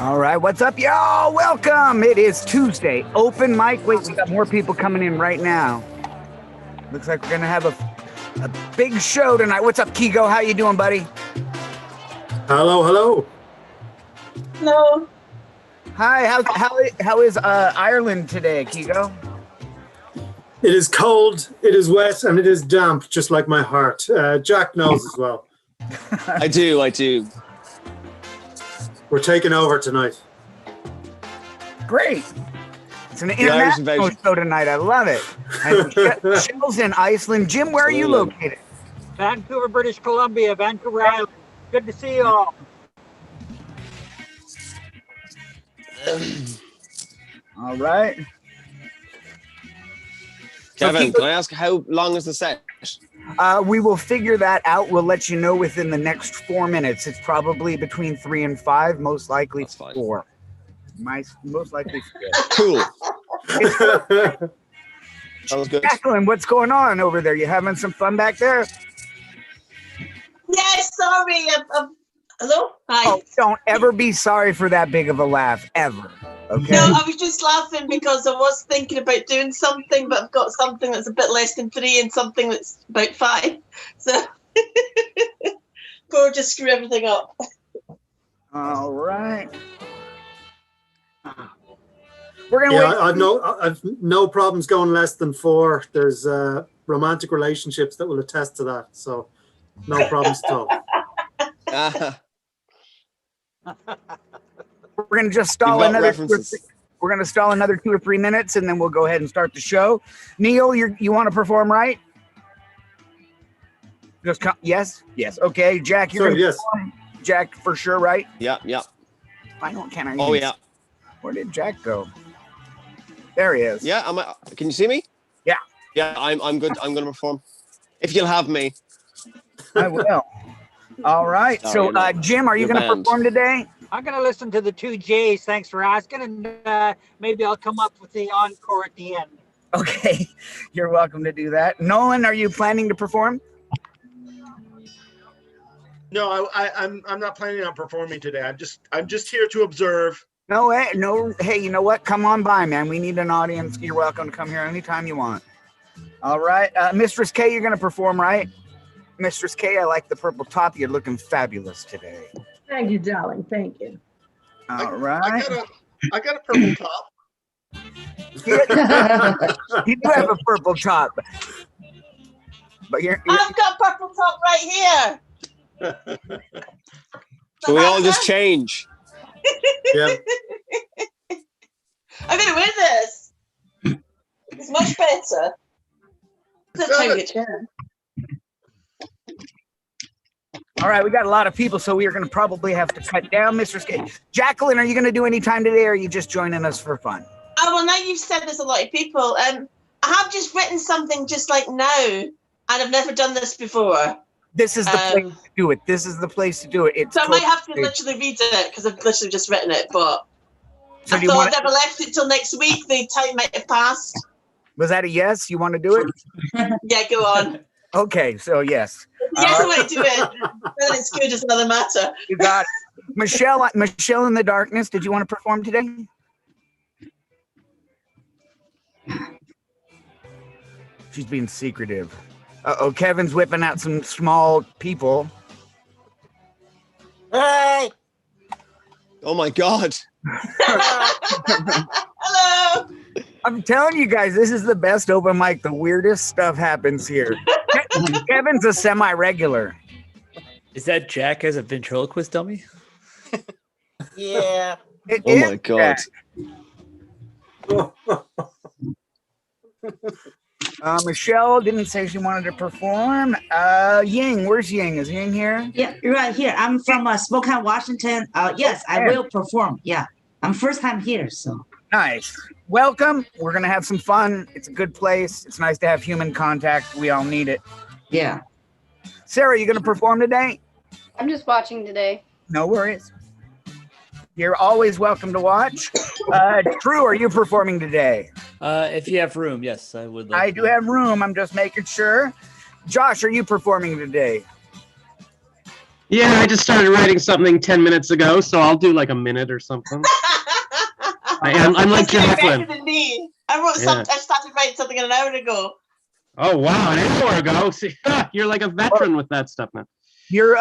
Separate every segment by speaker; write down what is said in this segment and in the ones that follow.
Speaker 1: All right, what's up, y'all? Welcome. It is Tuesday. Open mic. Wait, we got more people coming in right now. Looks like we're gonna have a big show tonight. What's up, Kigo? How you doing, buddy?
Speaker 2: Hello, hello.
Speaker 3: Hello.
Speaker 1: Hi. How is Ireland today, Kigo?
Speaker 2: It is cold, it is wet, and it is damp, just like my heart. Jack knows as well.
Speaker 4: I do.
Speaker 2: We're taking over tonight.
Speaker 1: Great. It's an international show tonight. I love it. And Jill's in Iceland. Jim, where are you located?
Speaker 5: Vancouver, British Columbia, Vancouver Island. Good to see you all.
Speaker 1: All right.
Speaker 4: Kevin, can I ask how long is the set?
Speaker 1: We will figure that out. We'll let you know within the next 4 minutes. It's probably between 3 and 5, most likely 4. Most likely 4.
Speaker 4: Cool. Sounds good.
Speaker 1: Jacqueline, what's going on over there? You having some fun back there?
Speaker 3: Yeah, sorry. Hello? Hi.
Speaker 1: Oh, don't ever be sorry for that big of a laugh, ever. Okay.
Speaker 3: No, I was just laughing because I was thinking about doing something, but I've got something that's a bit less than 3 and something that's about 5. So, or just screw everything up.
Speaker 1: All right. We're gonna wait.
Speaker 2: I've no problems going less than 4. There's romantic relationships that will attest to that, so no problems at all.
Speaker 1: We're gonna just stall another. We're gonna stall another 2 or 3 minutes, and then we'll go ahead and start the show. Neil, you want to perform, right? Just yes. Okay, Jack, you're gonna perform. Jack for sure, right?
Speaker 4: Yeah.
Speaker 1: I don't. Can I?
Speaker 4: Oh yeah.
Speaker 1: Where did Jack go? There he is.
Speaker 4: Yeah. Can you see me?
Speaker 1: Yeah.
Speaker 4: Yeah. I'm good. I'm gonna perform. If you'll have me.
Speaker 1: I will. All right.
Speaker 4: Sorry,
Speaker 1: so, Jim, are you going to perform today?
Speaker 5: I'm going to listen to the 2 J's. Thanks for asking. And maybe I'll come up with the encore at the end.
Speaker 1: Okay. You're welcome to do that. Nolan, are you planning to perform?
Speaker 6: No, I'm not planning on performing today. I'm just here to observe.
Speaker 1: No. Hey, you know what? Come on by, man. We need an audience. You're welcome to come here anytime you want. All right. Mistress K, you're going to perform, right? Mistress K, I like the purple top. You're looking fabulous today.
Speaker 7: Thank you, darling. Thank you.
Speaker 1: All right.
Speaker 6: I got a purple top.
Speaker 1: You do have a purple top. But
Speaker 3: I've got purple top right here.
Speaker 4: So we all just change.
Speaker 2: Yeah.
Speaker 3: I'm going to wear this. It's much better. Let's take a chair.
Speaker 1: All right, we got a lot of people, so we are going to probably have to cut down, Mr. K. Jacqueline, are you going to do any time today, or are you just joining us for fun?
Speaker 3: Oh, well, now you've said there's a lot of people. I have just written something just like now, and I've never done this before.
Speaker 1: This is the place to do it. This is the place to do it.
Speaker 3: So I might have to literally read it, because I've literally just written it, but so I thought I'd never left it till next week. The time might have passed.
Speaker 1: Was that a yes? You want to do it?
Speaker 3: Yeah, go on.
Speaker 1: Okay, so yes.
Speaker 3: Yes, I want to do it. Whether it's good is another matter.
Speaker 1: You got it. Michelle in the darkness, did you want to perform today? She's being secretive. Uh-oh, Kevin's whipping out some small people.
Speaker 3: Hey!
Speaker 4: Oh my God.
Speaker 3: Hello!
Speaker 1: I'm telling you guys, this is the best open mic. The weirdest stuff happens here. Kevin's a semi-regular.
Speaker 8: Is that Jack as a ventriloquist dummy?
Speaker 3: Yeah.
Speaker 4: Oh my God.
Speaker 1: Michelle didn't say she wanted to perform. Ying, where's Ying? Is Ying here?
Speaker 9: Yeah, you're right here. I'm from Spokane, Washington. Yes, I will perform. Yeah, I'm first time here, so.
Speaker 1: Nice. Welcome. We're going to have some fun. It's a good place. It's nice to have human contact. We all need it.
Speaker 9: Yeah.
Speaker 1: Sarah, you going to perform today?
Speaker 10: I'm just watching today.
Speaker 1: No worries. You're always welcome to watch. Drew, are you performing today?
Speaker 8: If you have room, yes, I would.
Speaker 1: I do have room. I'm just making sure. Josh, are you performing today?
Speaker 11: Yeah, I just started writing something 10 minutes ago, so I'll do like a minute or something. I'm like Jacqueline.
Speaker 3: Better than me. I started writing something an hour ago.
Speaker 11: Oh wow, an hour ago. See, you're like a veteran with that stuff, man.
Speaker 1: Your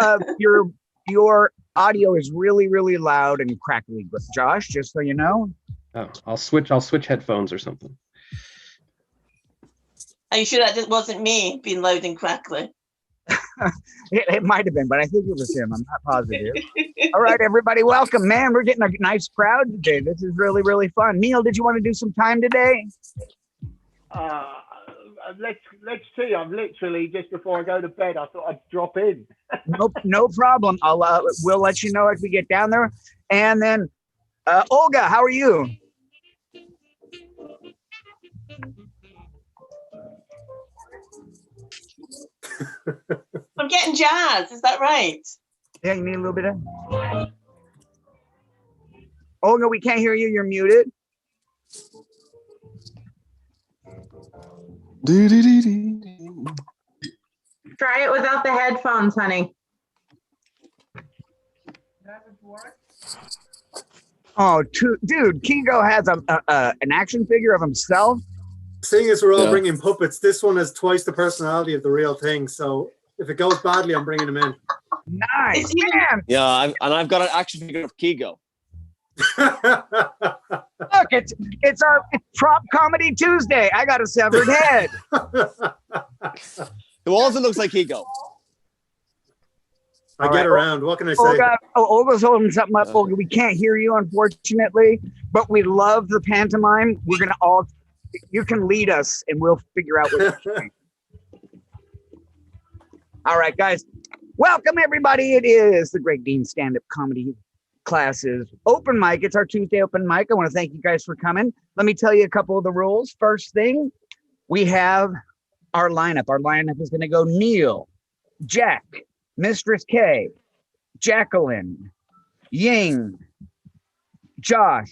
Speaker 1: audio is really, really loud and crackly, Josh, just so you know.
Speaker 11: Oh, I'll switch headphones or something.
Speaker 3: Are you sure that wasn't me being loud and crackly?
Speaker 1: It might have been, but I think it was him. I'm not positive. All right, everybody, welcome. Man, we're getting a nice crowd today. This is really, really fun. Neil, did you want to do some time today?
Speaker 12: Let's see. I'm literally just before I go to bed. I thought I'd drop in.
Speaker 1: No problem. We'll let you know as we get down there. And then, Olga, how are you?
Speaker 3: I'm getting jazz. Is that right?
Speaker 1: Yeah, you need a little bit of. Olga, we can't hear you. You're muted.
Speaker 13: Try it without the headphones, honey.
Speaker 1: Oh, dude, Kigo has an action figure of himself.
Speaker 2: Seeing as we're all bringing puppets, this one has twice the personality of the real thing. So if it goes badly, I'm bringing him in.
Speaker 1: Nice, man.
Speaker 4: Yeah, I've got an action figure of Kigo.
Speaker 1: Look, it's our Prop Comedy Tuesday. I got a severed head.
Speaker 4: Who also looks like Kigo.
Speaker 2: I get around. What can I say?
Speaker 1: Olga's holding something up. Olga, we can't hear you, unfortunately, but we love the pantomime. We're gonna all. You can lead us, and we'll figure out what you're doing. All right, guys. Welcome, everybody. It is the Greg Dean stand-up comedy classes open mic. It's our Tuesday open mic. I want to thank you guys for coming. Let me tell you a couple of the rules. First thing, we have our lineup. Our lineup is going to go Neil, Jack, Mistress K, Jacqueline, Ying, Josh,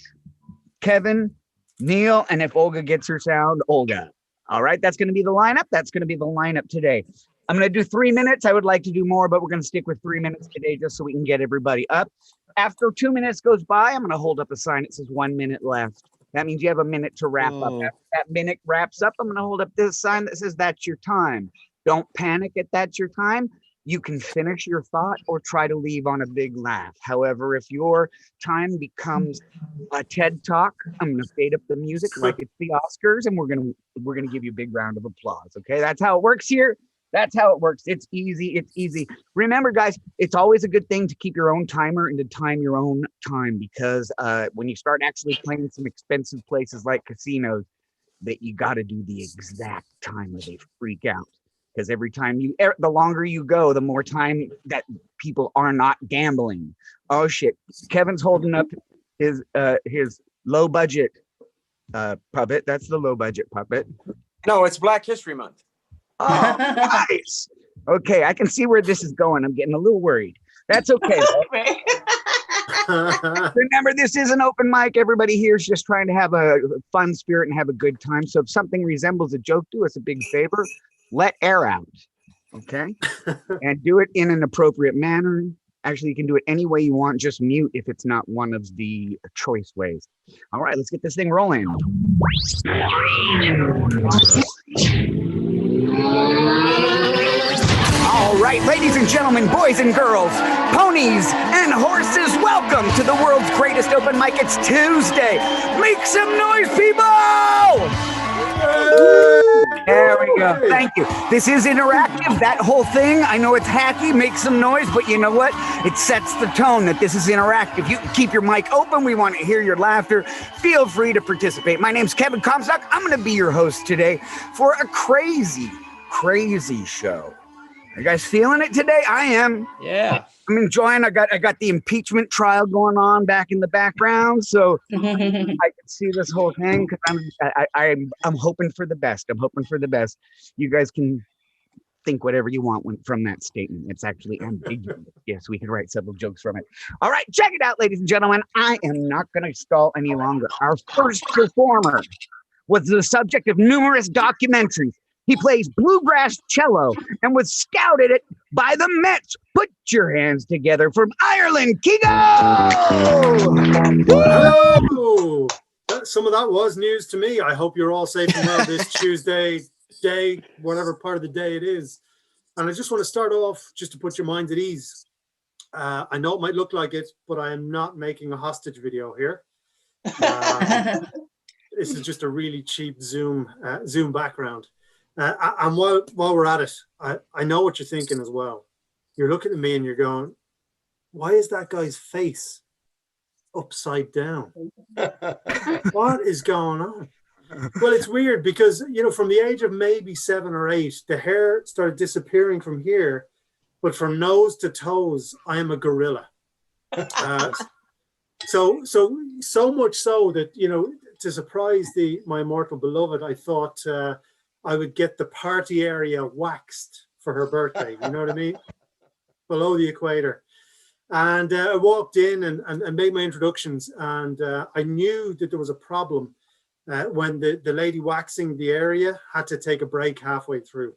Speaker 1: Kevin, Neil, and if Olga gets her sound, Olga. All right, that's going to be the lineup. That's going to be the lineup today. I'm going to do 3 minutes. I would like to do more, but we're going to stick with 3 minutes today just so we can get everybody up. After 2 minutes goes by, I'm going to hold up a sign that says 1 minute left. That means you have a minute to wrap up. After that minute wraps up, I'm going to hold up this sign that says that's your time. Don't panic at that's your time. You can finish your thought or try to leave on a big laugh. However, if your time becomes a TED Talk, I'm going to fade up the music like it's the Oscars, and we're going to give you a big round of applause. Okay, that's how it works here. That's how it works. It's easy. It's easy. Remember, guys, it's always a good thing to keep your own timer and to time your own time, because when you start actually playing some expensive places like casinos, that you got to do the exact time or they freak out. Because every time the longer you go, the more time that people are not gambling. Oh shit! Kevin's holding up his low budget puppet. That's the low budget puppet.
Speaker 14: No, it's Black History Month.
Speaker 1: Oh, nice. Okay, I can see where this is going. I'm getting a little worried. That's okay. Remember, this is an open mic. Everybody here is just trying to have a fun spirit and have a good time. So if something resembles a joke, do us a big favor. Let air out, okay? And do it in an appropriate manner. Actually, you can do it any way you want. Just mute if it's not one of the choice ways. All right, let's get this thing rolling. All right, ladies and gentlemen, boys and girls, ponies and horses, welcome to the world's greatest open mic. It's Tuesday. Make some noise, people! There we go. Thank you. This is interactive. That whole thing, I know it's hacky, makes some noise, but you know what? It sets the tone that this is interactive. You can keep your mic open. We want to hear your laughter. Feel free to participate. My name's Kevin Comstock. I'm going to be your host today for a crazy, crazy show. Are you guys feeling it today? I am.
Speaker 8: Yeah.
Speaker 1: I'm enjoying. I got the impeachment trial going on back in the background, so I can see this whole thing because I'm hoping for the best. I'm hoping for the best. You guys can think whatever you want from that statement. It's actually ambiguous. Yes, we can write several jokes from it. All right, check it out, ladies and gentlemen. I am not going to stall any longer. Our first performer was the subject of numerous documentaries. He plays bluegrass cello and was scouted at by the Mets. Put your hands together from Ireland, Kigo!
Speaker 2: Hello! Some of that was news to me. I hope you're all safe and well this Tuesday day, whatever part of the day it is. And I just want to start off just to put your minds at ease. I know it might look like it, but I am not making a hostage video here. This is just a really cheap Zoom background. And while we're at it, I know what you're thinking as well. You're looking at me and you're going, why is that guy's face upside down? What is going on? Well, it's weird because, you know, from the age of maybe 7 or 8, the hair started disappearing from here, but from nose to toes, I am a gorilla. So much so that, you know, to surprise my immortal beloved, I thought I would get the party area waxed for her birthday. You know what I mean? Below the equator. And I walked in and made my introductions. And I knew that there was a problem when the lady waxing the area had to take a break halfway through.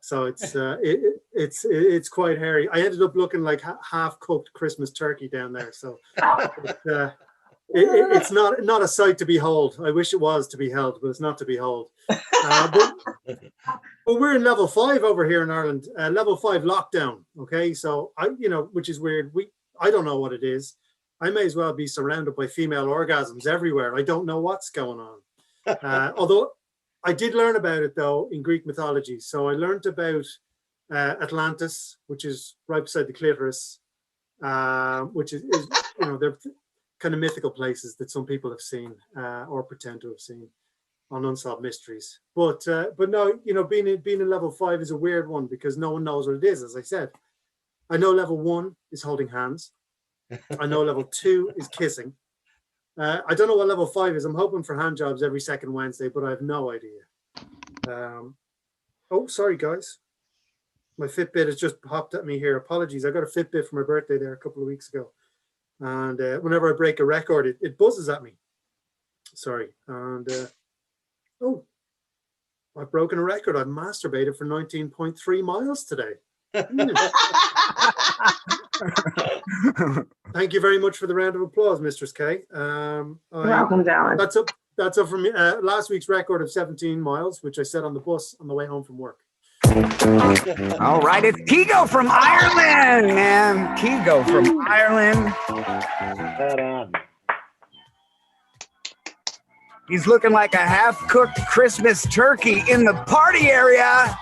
Speaker 2: So it's quite hairy. I ended up looking like half-cooked Christmas turkey down there. So it's not a sight to behold. I wish it was to beheld, but it's not to behold. But we're in level 5 over here in Ireland, level 5 lockdown. Okay, so which is weird. I don't know what it is. I may as well be surrounded by female orgasms everywhere. I don't know what's going on. Although I did learn about it though in Greek mythology. So I learned about Atlantis, which is right beside the clitoris, which is they're kind of mythical places that some people have seen or pretend to have seen on Unsolved Mysteries. But no, being in level 5 is a weird one because no one knows what it is. As I said, I know level 1 is holding hands. I know level 2 is kissing. I don't know what level 5 is. I'm hoping for hand jobs every second Wednesday, but I have no idea. Oh, sorry, guys. My Fitbit has just popped at me here. Apologies. I got a Fitbit for my birthday there a couple of weeks ago. And whenever I break a record, it buzzes at me. Sorry. And, I've broken a record. I've masturbated for 19.3 miles today. Thank you very much for the round of applause, Mistress K.
Speaker 13: Welcome, darling.
Speaker 2: That's up from last week's record of 17 miles, which I set on the bus on the way home from work.
Speaker 1: All right, it's Kigo from Ireland, man. Kigo from Ireland.
Speaker 12: Right on.
Speaker 1: He's looking like a half-cooked Christmas turkey in the party area.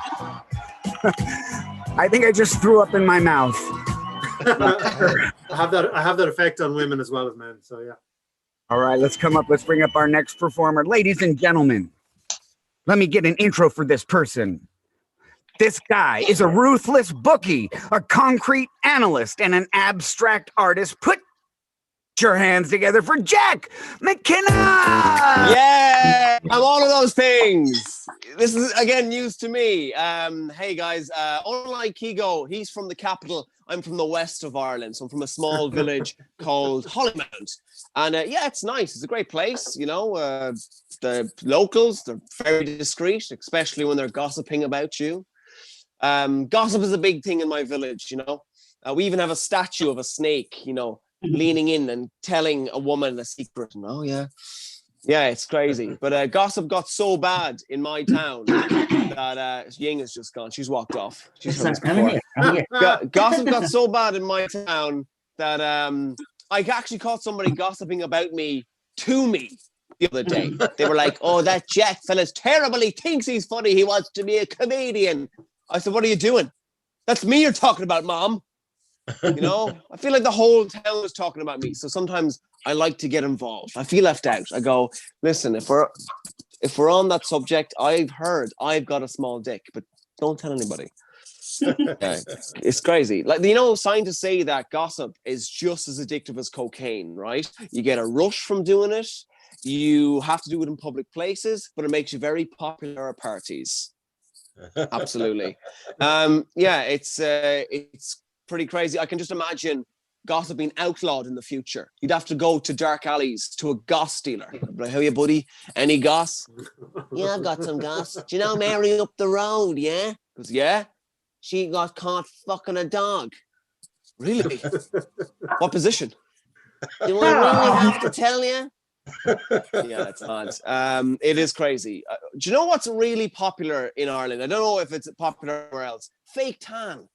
Speaker 1: I think I just threw up in my mouth.
Speaker 2: I have that effect on women as well as men. So yeah.
Speaker 1: All right, let's bring up our next performer. Ladies and gentlemen, let me get an intro for this person. This guy is a ruthless bookie, a concrete analyst, and an abstract artist. Put your hands together for Jack Mckenna!
Speaker 4: Yeah, I'm all of those things. This is, again, news to me. Hey, guys, unlike Kigo, he's from the capital. I'm from the west of Ireland, so I'm from a small village called Hollymount. And yeah, it's nice. It's a great place, the locals, they're very discreet, especially when they're gossiping about you. Gossip is a big thing in my village, we even have a statue of a snake, leaning in and telling a woman a secret. And, oh, yeah, it's crazy. But gossip got so bad in my town that Ying has just gone. She's walked off. Gossip got so bad in my town that I actually caught somebody gossiping about me to me. the other day. They were like, "Oh, that Jack fella's terrible. He thinks he's funny. He wants to be a comedian." I said, "What are you doing? That's me you're talking about, Mom." You know, I feel like the whole town was talking about me. So sometimes I like to get involved. I feel left out. I go, listen, if we're on that subject, I've heard I've got a small dick, but don't tell anybody. It's crazy. Like, you know, scientists say that gossip is just as addictive as cocaine, right? You get a rush from doing it. You have to do it in public places, but it makes you very popular at parties. Absolutely. Yeah, it's pretty crazy. I can just imagine gossip being outlawed in the future. You'd have to go to dark alleys to a goss dealer. Like, how are you, buddy? Any goss? Yeah, I've got some goss. Do you know Mary up the road? Yeah? Because yeah, she got caught fucking a dog. Really? What position? Do I really have to tell you? Yeah, it's not. It is crazy. Do you know what's really popular in Ireland? I don't know if it's popular anywhere else. Fake tan.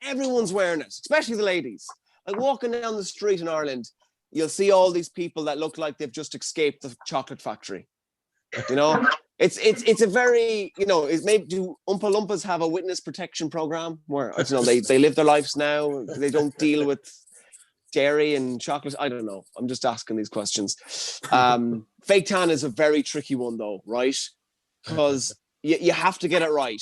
Speaker 4: Everyone's wearing it, especially the ladies. Like walking down the street in Ireland, you'll see all these people that look like they've just escaped the chocolate factory. You know, it's a very, you know, do Oompa Loompas have a witness protection program where, you know, they live their lives now, they don't deal with dairy and chocolate? I don't know. I'm just asking these questions. Fake tan is a very tricky one though, right? Because you have to get it right,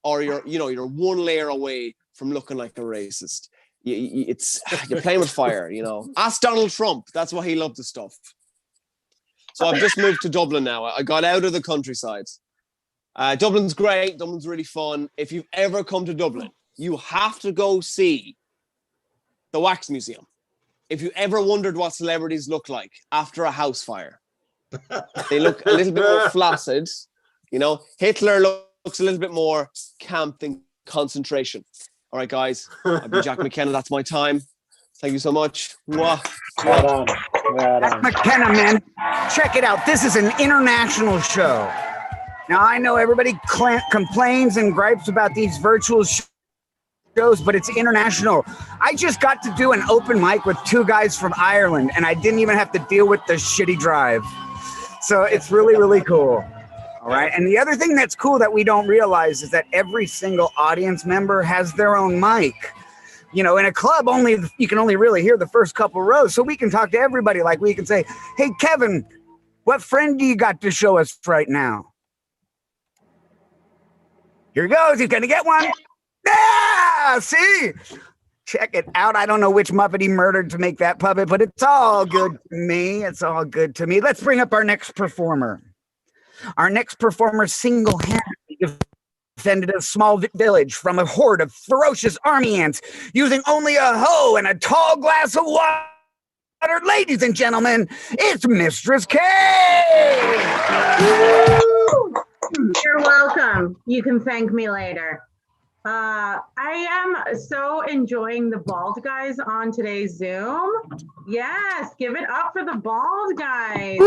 Speaker 4: or you're one layer away from looking like a racist. You're playing with fire, you know. Ask Donald Trump. That's why he loved the stuff. So I've just moved to Dublin now. I got out of the countryside. Dublin's great. Dublin's really fun. If you've ever come to Dublin, you have to go see the Wax Museum. If you ever wondered what celebrities look like after a house fire, they look a little bit more flaccid. You know, Hitler looks a little bit more camp in concentration. All right, guys. I've been Jack Mckenna. That's my time. Thank you so much. Mwah.
Speaker 1: That's Mckenna, man. Check it out. This is an international show. Now, I know everybody complains and gripes about these virtual shows, but it's international. I just got to do an open mic with two guys from Ireland, and I didn't even have to deal with the shitty drive. So it's really, really cool. All right. And the other thing that's cool that we don't realize is that every single audience member has their own mic. You know, in a club, you can only really hear the first couple rows. So we can talk to everybody. Like we can say, hey, Kevin, what friend do you got to show us right now? Here he goes. He's going to get one. Yeah, see? Check it out. I don't know which Muppet he murdered to make that puppet, but it's all good to me. It's all good to me. Let's bring up our next performer. Our next performer single-handedly defended a small village from a horde of ferocious army ants using only a hoe and a tall glass of water. Ladies and gentlemen, it's Mistress K.
Speaker 13: You're welcome. You can thank me later. I am so enjoying the bald guys on today's Zoom. Yes, give it up for the bald guys.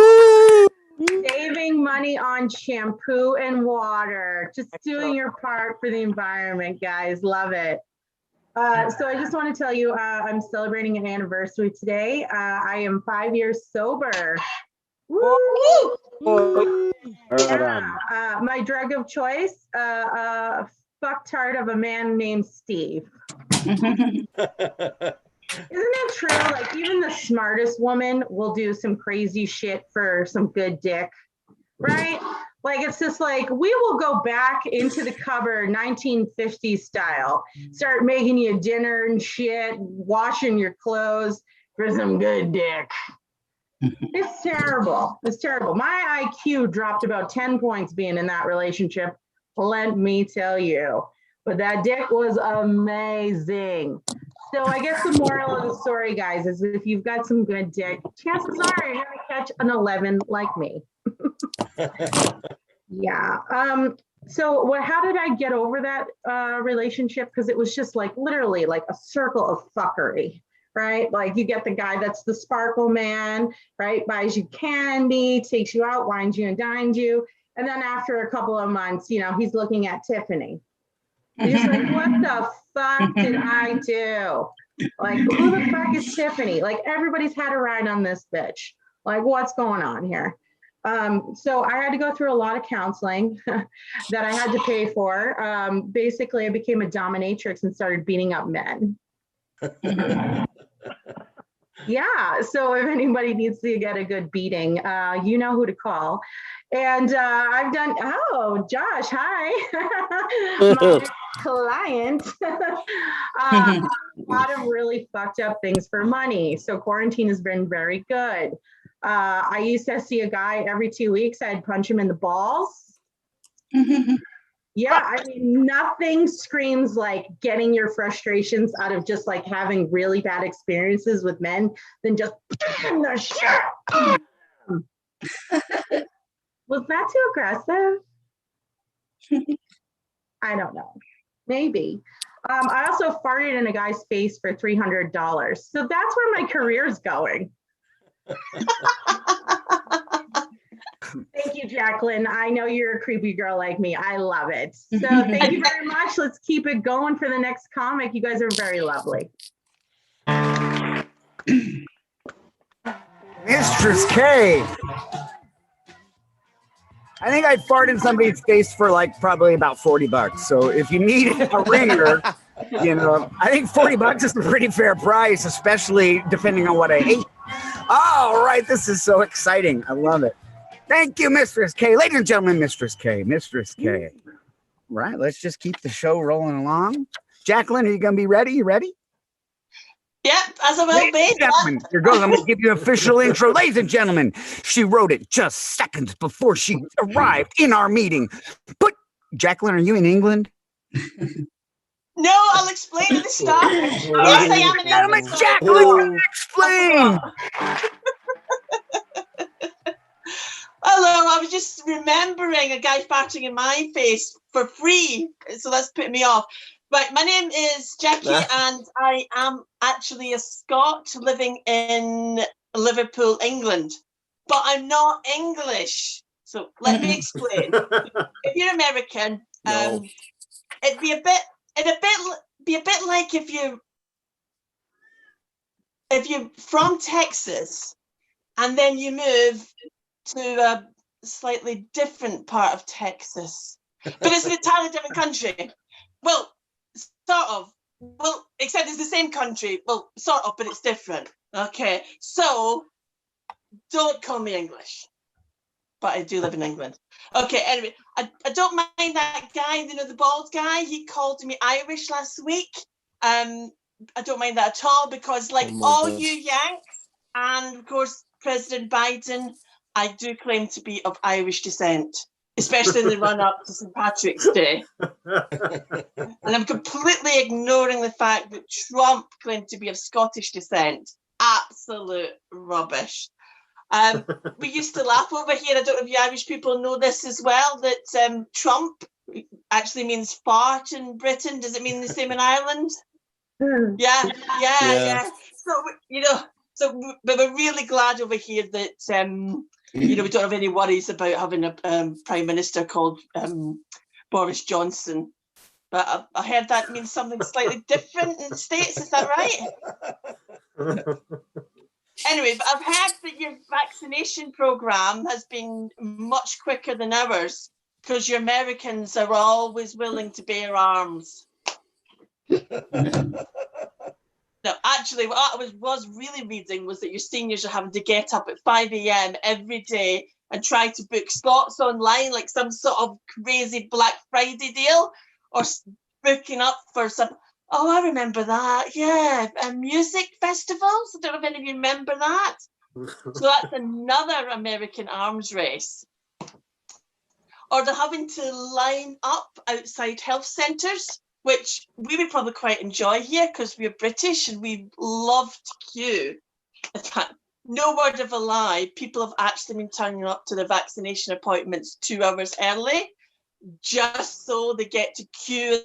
Speaker 13: Saving money on shampoo and water. Just doing your part for the environment, guys. Love it. So I just want to tell you, I'm celebrating an anniversary today. I am 5 years sober. Woo! Yeah. My drug of choice, fucktard of a man named Steve. Isn't it true? Like, even the smartest woman will do some crazy shit for some good dick, right? Like, it's just like, we will go back into the cupboard 1950s style, start making you dinner and shit, washing your clothes for some good dick. It's terrible. It's terrible. My IQ dropped about 10 points being in that relationship, let me tell you. But that dick was amazing. So I guess the moral of the story, guys, is if you've got some good dick, chances are you're going to catch an 11 like me. Yeah. So how did I get over that relationship? Because it was just like literally like a circle of fuckery, right? Like, you get the guy that's the sparkle man, right? Buys you candy, takes you out, wines you and dines you. And then after a couple of months, you know, he's looking at Tiffany. He's like, what the fuck did I do? Like, who the fuck is Tiffany? Like, everybody's had a ride on this bitch. Like, what's going on here? So I had to go through a lot of counseling that I had to pay for. Basically, I became a dominatrix and started beating up men. Yeah, so if anybody needs to get a good beating, you know who to call. And I've done, oh, Josh, hi. My client. A lot of really fucked up things for money. So quarantine has been very good. I used to see a guy every 2 weeks. I'd punch him in the balls. Yeah, I mean, nothing screams like getting your frustrations out of just like having really bad experiences with men than just the shit. Was that too aggressive? I don't know. Maybe. I also farted in a guy's face for $300. So that's where my career's going. Thank you, Jacqueline. I know you're a creepy girl like me. I love it. So thank you very much. Let's keep it going for the next comic. You guys are very lovely.
Speaker 1: Mistress K. I think I'd fart in somebody's face for like probably about $40. So if you need a ringer, you know, I think $40 is a pretty fair price, especially depending on what I ate. All right, this is so exciting. I love it. Thank you, Mistress K. Ladies and gentlemen, Mistress K. Mistress K. Right, let's just keep the show rolling along. Jacqueline, are you going to be ready? You ready?
Speaker 3: Yep, as I will be.
Speaker 1: Gentlemen, here goes. I'm going to give you an official intro. Ladies and gentlemen, she wrote it just seconds before she arrived in our meeting. Jacqueline, are you in England?
Speaker 3: No, I'll explain at the start. Yes, I am in England.
Speaker 1: Jacqueline, explain.
Speaker 3: Hello, I was just remembering a guy farting in my face for free. So that's putting me off. Right, my name is Jackie and I am actually a Scot living in Liverpool, England. But I'm not English. So let me explain. If you're American, it'd be a bit like if you're from Texas and then you move to a slightly different part of Texas, but it's an entirely different country. Well, sort of. Well, except it's the same country. Well, sort of, but it's different. Okay, so don't call me English, but I do live in England. Okay, anyway, I don't mind that guy, you know, the bald guy. He called me Irish last week. I don't mind that at all because, like all you Yanks and of course President Biden, I do claim to be of Irish descent, especially in the run-up to St. Patrick's Day. And I'm completely ignoring the fact that Trump claimed to be of Scottish descent. Absolute rubbish. We used to laugh over here. I don't know if you Irish people know this as well, that Trump actually means fart in Britain. Does it mean the same in Ireland? Yeah. So, you know, but we're really glad over here that, you know, we don't have any worries about having a prime minister called Boris Johnson. But I heard that means something slightly different in the States. Is that right? Anyway, but I've heard that your vaccination program has been much quicker than ours because you Americans are always willing to bear arms. No, actually, what I was really reading was that your seniors are having to get up at 5 a.m. every day and try to book slots online, like some sort of crazy Black Friday deal, or booking up for some. Oh, I remember that. Yeah, music festivals. I don't know if any of you remember that. So that's another American arms race. Or they're having to line up outside health centres, which we would probably quite enjoy here because we're British and we love to queue. In fact, no word of a lie, people have actually been turning up to their vaccination appointments 2 hours early just so they get to queue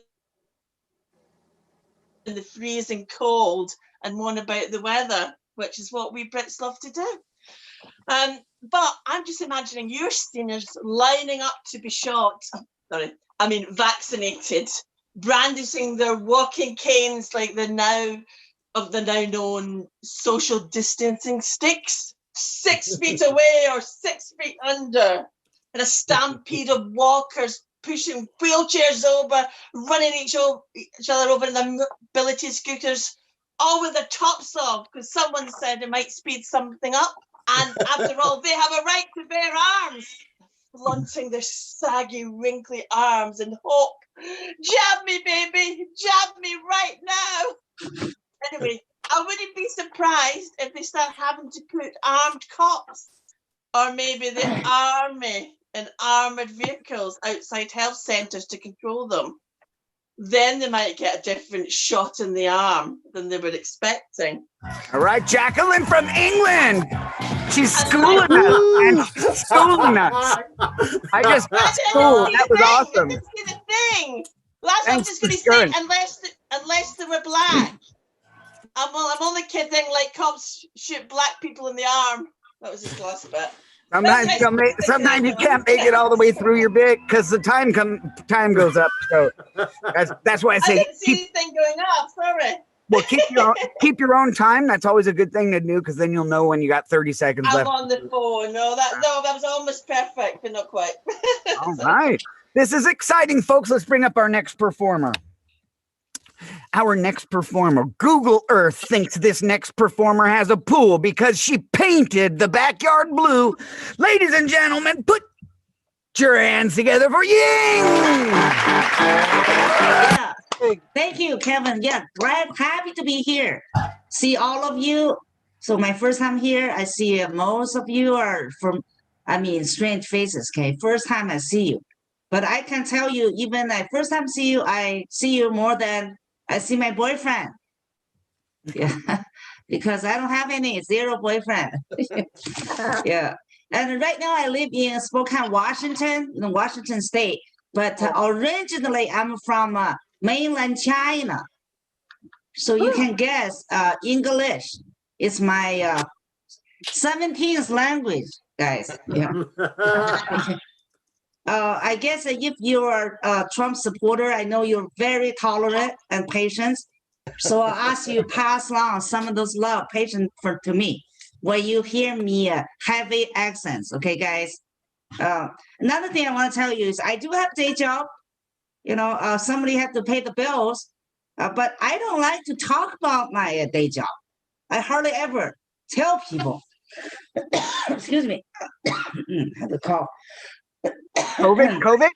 Speaker 3: in the freezing cold and moan about the weather, which is what we Brits love to do. But I'm just imagining your seniors lining up to be vaccinated, brandishing their walking canes like the now known social distancing sticks 6 feet away or 6 feet under, and a stampede of walkers pushing wheelchairs over, running each other over in the mobility scooters, all with their tops off because someone said it might speed something up. And after all, they have a right to bear arms, flaunting their saggy, wrinkly arms in hope. Jab me, baby, jab me right now. Anyway, I wouldn't be surprised if they start having to put armed cops or maybe the army in armored vehicles outside health centres to control them. Then they might get a different shot in the arm than they were expecting.
Speaker 1: All right, Jacqueline from England. She's schooling us, and she's schooling us. I just schooled. That was awesome.
Speaker 3: I didn't see the thing. Last time I'm just going to say, unless they were black. I'm only kidding. Like cops shoot black people in the arm. That was just last bit.
Speaker 1: Sometimes you can't make it all the way through your bit because the time goes up. So that's why I say
Speaker 3: I didn't see anything going up. Sorry.
Speaker 1: Well, keep your own time. That's always a good thing to do because then you'll know when you got 30 seconds
Speaker 3: I'm
Speaker 1: left.
Speaker 3: on the phone. No, that was almost perfect, but not quite.
Speaker 1: All right. This is exciting, folks. Let's bring up our next performer. Our next performer. Google Earth thinks this next performer has a pool because she painted the backyard blue. Ladies and gentlemen, put your hands together for Ying!
Speaker 9: Yeah. Thank you, Kevin. Yeah, right. Happy to be here. See all of you. So my first time here, I see most of you are from, strange faces, okay? First time I see you. But I can tell you, even the first time I see you more than I see my boyfriend. Yeah, because I don't have any, zero boyfriend. Yeah. And right now I live in Spokane, Washington, in Washington State. But originally I'm from mainland China. So you can guess English is my 17th language, guys. Yeah. I guess if you're a Trump supporter, I know you're very tolerant and patient. So I'll ask you pass along some of those love, patience to me when you hear me heavy accents. Okay, guys. Another thing I want to tell you is I do have a day job. You know, somebody had to pay the bills, but I don't like to talk about my day job. I hardly ever tell people. Excuse me. I had a cough.
Speaker 1: COVID?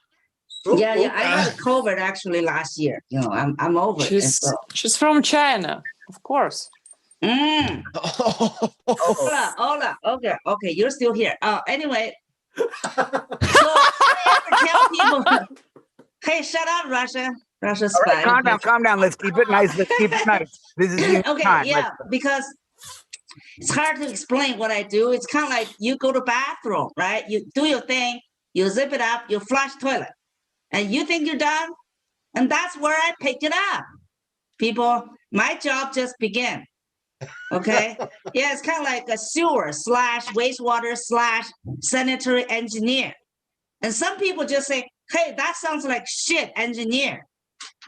Speaker 9: Yeah, I had COVID actually last year. You know, I'm over it.
Speaker 15: She's from China, of course.
Speaker 9: Hola. Okay, you're still here. Anyway, so I ever tell people, hey, shut up, Russia. Russia's spy.
Speaker 1: Right, calm down. Let's keep it nice. This is
Speaker 9: okay,
Speaker 1: time.
Speaker 9: Yeah, because it's hard to explain what I do. It's kind of like you go to bathroom, right? You do your thing, you zip it up, you flush toilet, and you think you're done, and that's where I pick it up. People, my job just began. Okay, yeah, it's kind of like a sewer / wastewater / sanitary engineer, and some people just say, "Hey, that sounds like shit, engineer,"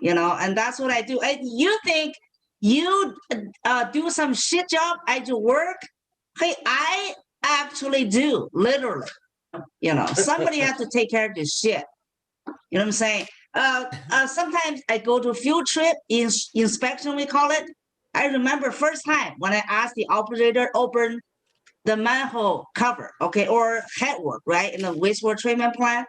Speaker 9: you know, and that's what I do. And you think you do some shit job? I do work. Hey, I actually do, literally. You know, somebody has to take care of this shit. You know what I'm saying? Sometimes I go to field trip, inspection, we call it. I remember first time when I asked the operator open the manhole cover, okay, or headwork, right, in the wastewater treatment plant.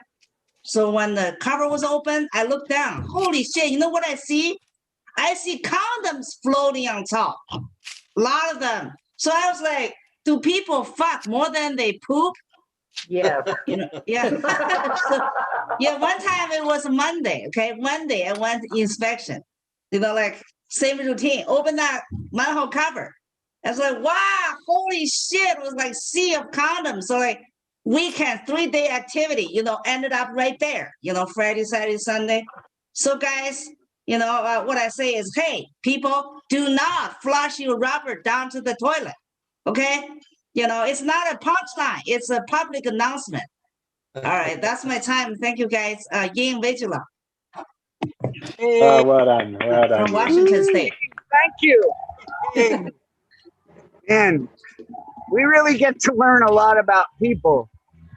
Speaker 9: So when the cover was open, I looked down. Holy shit, you know what I see? I see condoms floating on top. A lot of them. So I was like, do people fuck more than they poop?
Speaker 12: Yeah.
Speaker 9: You know, yeah. So, yeah, one time it was Monday, okay? Monday I went to inspection. You know, like same routine. Open that manhole cover. I was like, wow, holy shit. It was like sea of condoms. So like weekend, 3-day activity, you know, ended up right there. You know, Friday, Saturday, Sunday. So guys, you know, what I say is, hey, people, do not flush your rubber down to the toilet, okay? You know, it's not a punchline. It's a public announcement. All right, that's my time. Thank you, guys. Yin Vigila.
Speaker 12: Well done.
Speaker 9: From Washington State.
Speaker 1: Thank you. And We really get to learn a lot about people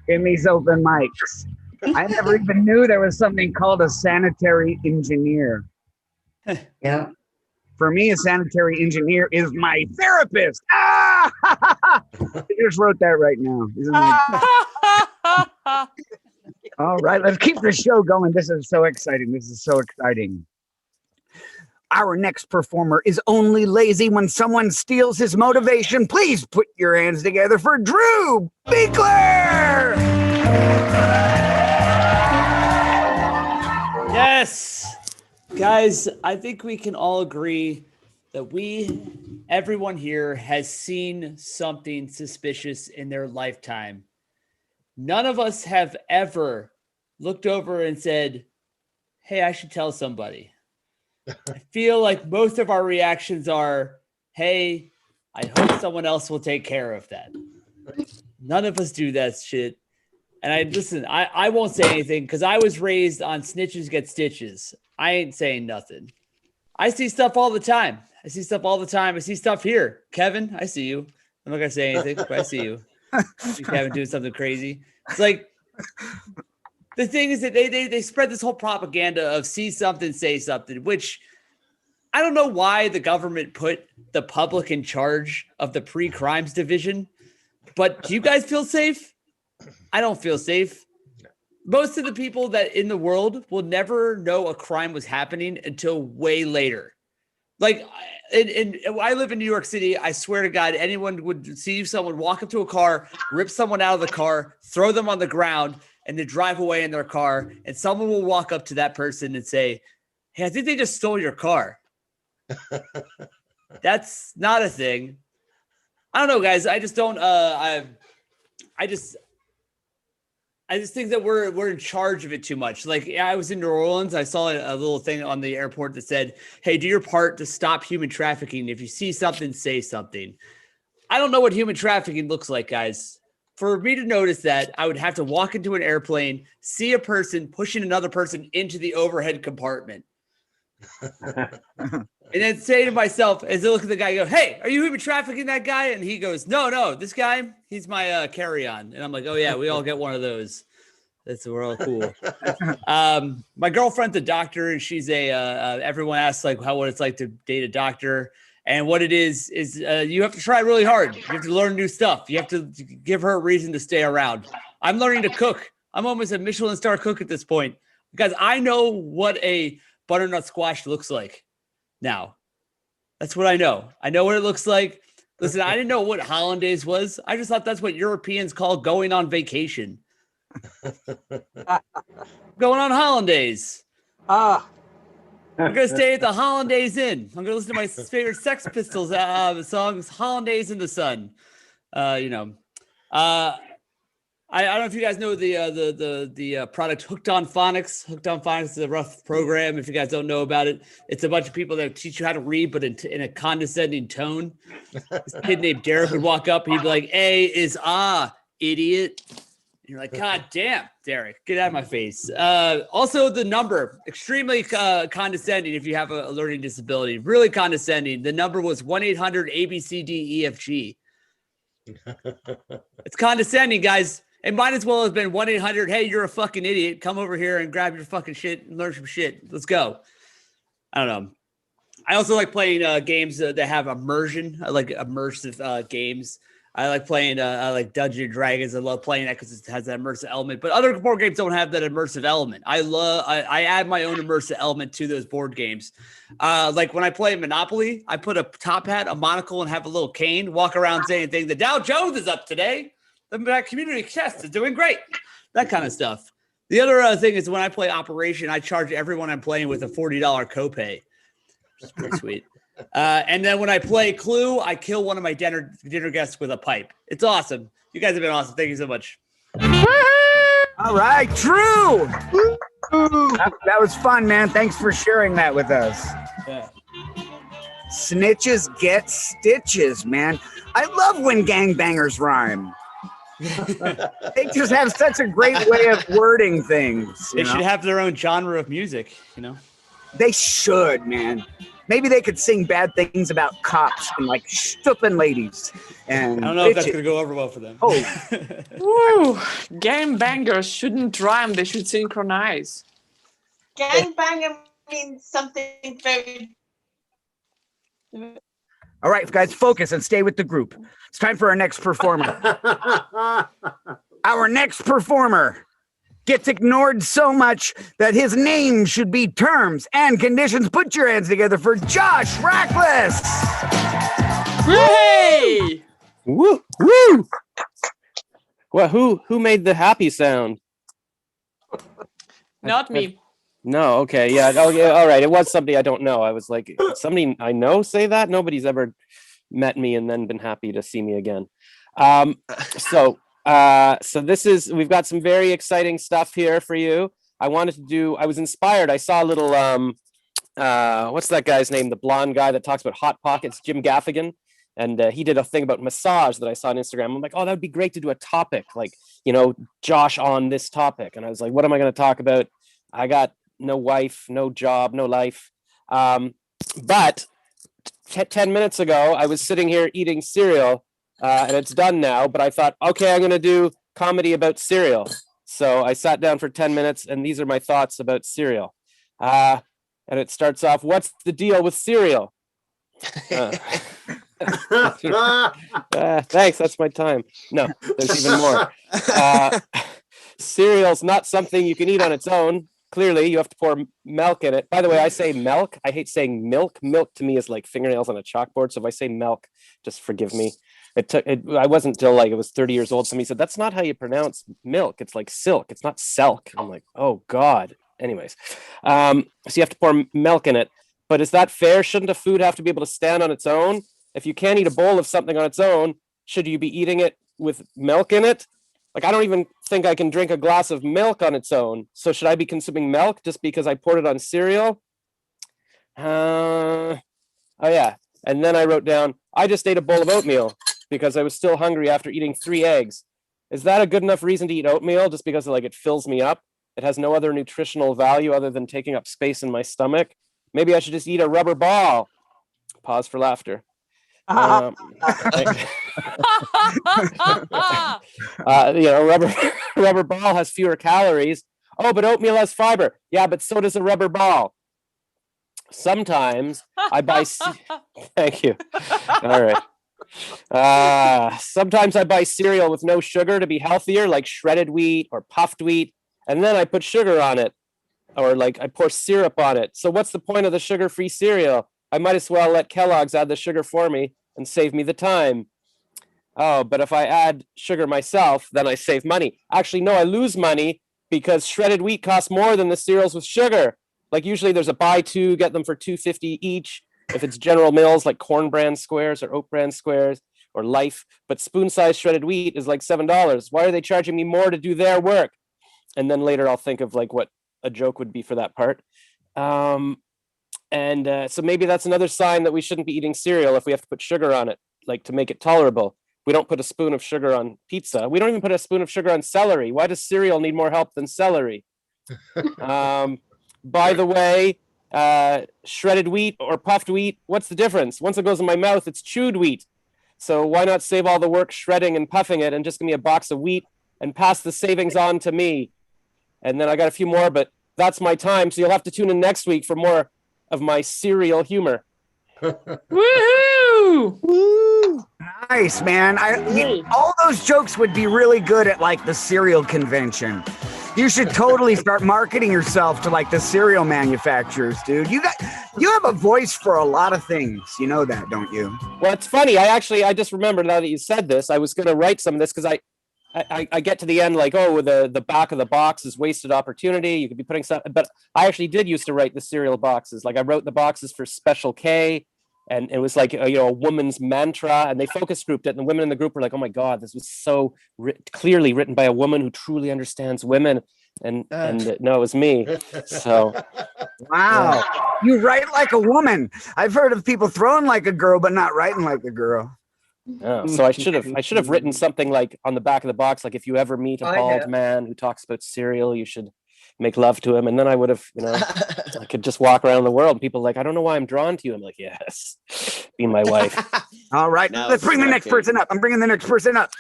Speaker 1: in these open mics. I never even knew there was something called a sanitary engineer.
Speaker 9: Yeah.
Speaker 1: For me, a sanitary engineer is my therapist. Ah! I just wrote that right now. All right, let's keep the show going. This is so exciting. This is so exciting. Our next performer is only lazy when someone steals his motivation. Please put your hands together for Drew Biegler!
Speaker 8: Yes! Guys, I think we can all agree that everyone here has seen something suspicious in their lifetime. None of us have ever looked over and said, hey, I should tell somebody. I feel like most of our reactions are, hey, I hope someone else will take care of that. None of us do that shit. And I won't say anything because I was raised on snitches get stitches. I ain't saying nothing. I see stuff all the time. I see stuff here. Kevin, I see you. I'm not going to say anything, but I see you. Kevin doing something crazy. It's like, the thing is that they spread this whole propaganda of see something, say something, which I don't know why the government put the public in charge of the pre-crimes division, but do you guys feel safe? I don't feel safe. Most of the people that in the world will never know a crime was happening until way later. Like, I live in New York City. I swear to God, anyone would see someone walk up to a car, rip someone out of the car, throw them on the ground, and then drive away in their car. And someone will walk up to that person and say, hey, I think they just stole your car. That's not a thing. I don't know, guys. I just don't. I just think that we're in charge of it too much. Like, I was in New Orleans. I saw a little thing on the airport that said, hey, do your part to stop human trafficking. If you see something, say something. I don't know what human trafficking looks like, guys. For me to notice that, I would have to walk into an airplane, see a person pushing another person into the overhead compartment. And then say to myself, as I look at the guy, I go, hey, are you human trafficking that guy? And he goes, no, this guy, he's my carry-on. And I'm like, oh yeah, we all get one of those. We're all cool. My girlfriend's a doctor, and she's everyone asks like what it's like to date a doctor. And what it is you have to try really hard. You have to learn new stuff. You have to give her a reason to stay around. I'm learning to cook. I'm almost a Michelin star cook at this point because I know what a butternut squash looks like now. That's what I know. I know what it looks like. Listen, I didn't know what hollandaise was. I just thought that's what Europeans call going on vacation. Going on hollandaise. I'm going to stay at the Hollandaise Inn. I'm going to listen to my favorite Sex Pistols songs, Hollandaise in the Sun. I don't know if you guys know the product Hooked on Phonics. Hooked on Phonics is a rough program. If you guys don't know about it, it's a bunch of people that teach you how to read, but in a condescending tone. This kid named Derek would walk up. He'd be like, A is idiot. You're like, God damn, Derek, get out of my face. Also, the number, extremely condescending if you have a learning disability. Really condescending. The number was 1-800-ABCDEFG. It's condescending, guys. It might as well have been 1-800, hey, you're a fucking idiot. Come over here and grab your fucking shit and learn some shit. Let's go. I don't know. I also like playing games that have immersion. I like immersive games. I like playing I like Dungeons and Dragons. I love playing that because it has that immersive element. But other board games don't have that immersive element. I add my own immersive element to those board games. Like when I play Monopoly, I put a top hat, a monocle, and have a little cane, walk around saying things. The Dow Jones is up today. The community chest is doing great. That kind of stuff. The other thing is when I play Operation, I charge everyone I'm playing with a $40 copay. Which is pretty sweet. And then when I play Clue, I kill one of my dinner guests with a pipe. It's awesome. You guys have been awesome. Thank you so much.
Speaker 1: All right, Drew. That was fun, man. Thanks for sharing that with us.
Speaker 8: Yeah.
Speaker 1: Snitches get stitches, man. I love when gangbangers rhyme. They just have such a great way of wording things.
Speaker 8: They should have their own genre of music, you know?
Speaker 1: They should, man. Maybe they could sing bad things about cops and like stupid ladies. And
Speaker 8: I don't know if that's going to go over well for them.
Speaker 1: Oh.
Speaker 15: Woo! Game bangers shouldn't rhyme, they should synchronize.
Speaker 3: Gangbanger means something very.
Speaker 1: All right, guys, focus and stay with the group. It's time for our next performer. Our next performer gets ignored so much that his name should be terms and conditions. Put your hands together for Josh Rackless.
Speaker 15: Yay!
Speaker 11: Woo! Woo! Well, who made the happy sound?
Speaker 15: Not me.
Speaker 11: No, okay, yeah, oh, yeah, all right. It was somebody I don't know. I was like, somebody I know say that? Nobody's ever met me and then been happy to see me again. So this is, we've got some very exciting stuff here for you. I was inspired. I saw a little, what's that guy's name? The blonde guy that talks about Hot Pockets, Jim Gaffigan. And he did a thing about massage that I saw on Instagram. I'm like, oh, that would be great to do a topic, like, Josh on this topic. And I was like, what am I going to talk about? I got no wife, no job, no life. But 10 minutes ago, I was sitting here eating cereal, and it's done now. But I thought, okay, I'm going to do comedy about cereal. So I sat down for 10 minutes, and these are my thoughts about cereal. And it starts off, what's the deal with cereal? Thanks, that's my time. No, there's even more. Cereal's not something you can eat on its own. Clearly, you have to pour milk in it. By the way, I say milk. I hate saying milk. Milk to me is like fingernails on a chalkboard. So if I say milk, just forgive me. I wasn't till like I was 30 years old. Somebody said, that's not how you pronounce milk. It's like silk. It's not selk. I'm like, oh God. Anyways, so you have to pour milk in it. But is that fair? Shouldn't a food have to be able to stand on its own? If you can't eat a bowl of something on its own, should you be eating it with milk in it? Like, I don't even think I can drink a glass of milk on its own. So should I be consuming milk just because I poured it on cereal? Oh yeah. And then I wrote down, I just ate a bowl of oatmeal because I was still hungry after eating 3 eggs. Is that a good enough reason to eat oatmeal just because it fills me up? It has no other nutritional value other than taking up space in my stomach. Maybe I should just eat a rubber ball. Pause for laughter. Rubber ball has fewer calories. Oh, but oatmeal has fiber. Yeah, but so does a rubber ball. Sometimes I buy. Thank you. All right. Sometimes I buy cereal with no sugar to be healthier, like shredded wheat or puffed wheat, and then I put sugar on it, or like I pour syrup on it. So what's the point of the sugar-free cereal? I might as well let Kellogg's add the sugar for me and save me the time. Oh, but if I add sugar myself, then I save money. Actually, no, I lose money because shredded wheat costs more than the cereals with sugar. Like usually there's a buy two, get them for $2.50 each. If it's General Mills, like Corn Brand squares or Oat Brand squares or Life, but spoon-sized shredded wheat is like $7. Why are they charging me more to do their work? And then later I'll think of like what a joke would be for that part. So maybe that's another sign that we shouldn't be eating cereal if we have to put sugar on it, like to make it tolerable. We don't put a spoon of sugar on pizza. We don't even put a spoon of sugar on celery. Why does cereal need more help than celery? By the way, shredded wheat or puffed wheat, what's the difference? Once it goes in my mouth, it's chewed wheat. So why not save all the work shredding and puffing it and just give me a box of wheat and pass the savings on to me? And then I got a few more, but that's my time. So you'll have to tune in next week for more of my cereal humor.
Speaker 15: Woohoo!
Speaker 1: Woo! Nice, man. All those jokes would be really good at like the cereal convention. You should totally start marketing yourself to like the cereal manufacturers, dude. You have a voice for a lot of things. You know that, don't you?
Speaker 11: Well, it's funny. I just remembered now that you said this. I was going to write some of this because I get to the end like, oh, the back of the box is wasted opportunity. You could be putting stuff, but I actually did used to write the cereal boxes. Like I wrote the boxes for Special K, and it was like a woman's mantra, and they focus grouped it, and the women in the group were like, oh my God, this was so clearly written by a woman who truly understands women. And no, it was me. So
Speaker 1: wow,
Speaker 11: yeah.
Speaker 1: You write like a woman. I've heard of people throwing like a girl, but not writing like a girl.
Speaker 11: Oh, so I should have written something like on the back of the box, like if you ever meet a bald man who talks about cereal, you should make love to him, and then I would have, I could just walk around the world. People like, I don't know why I'm drawn to you. I'm like, yes, be my wife.
Speaker 1: All right, let's bring the next person up. I'm bringing the next person up.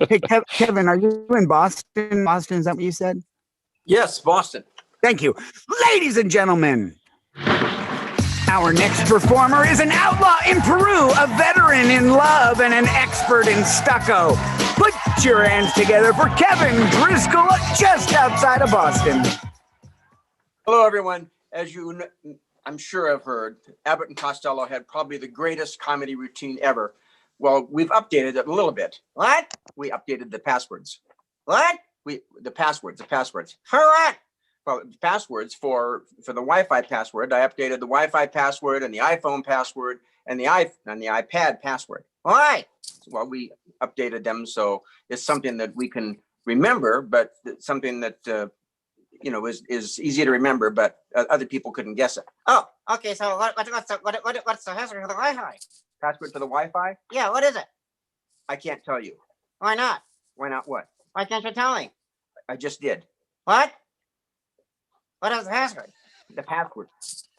Speaker 1: Hey, Kevin, are you in Boston? Boston, is that what you said?
Speaker 14: Yes, Boston.
Speaker 1: Thank you. Ladies and gentlemen, our next performer is an outlaw in Peru, a veteran in love, and an expert in stucco. Put your hands together for Kevin Driscola, just outside of Boston.
Speaker 14: Hello, everyone. As you, I'm sure have heard, Abbott and Costello had probably the greatest comedy routine ever. Well, we've updated it a little bit. What? We updated the passwords. What? The passwords. For what? Well, passwords for the Wi-Fi password. I updated the Wi-Fi password and the iPhone password and the iPad password. Why? Well, we updated them so it's something that we can remember, but something that is easy to remember, but other people couldn't guess it. Oh, okay. So what's the password for the Wi-Fi? Password for the Wi-Fi? Yeah. What is it? I can't tell you. Why not? Why not? What? Why can't you tell me? I just did. What? What is the password? The password.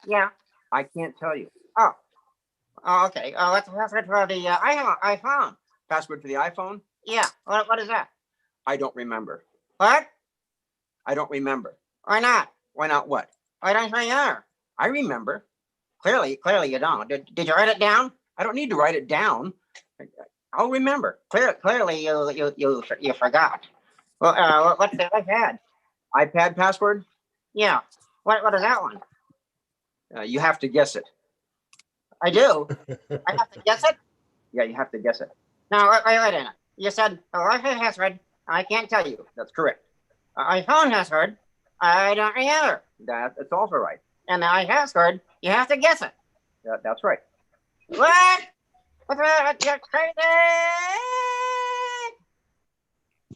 Speaker 14: Yeah. I can't tell you. Oh, okay. What's the password for the iPhone? Password for the iPhone? Yeah. What is that? I don't remember. What? I don't remember. Why not? Why not what? Why don't you remember? I remember. Clearly you don't. Did you write it down? I don't need to write it down. I'll remember. Clearly you forgot. Well, what's the iPad? iPad password? Yeah. What is that one? You have to guess it. I do. I have to guess it? Yeah, you have to guess it. No, wait a minute. You said Wi-Fi password. I can't tell you. That's correct. iPhone password. I don't remember. That's also right. And the password. You have to guess it. That's right. What? What's that? You're crazy.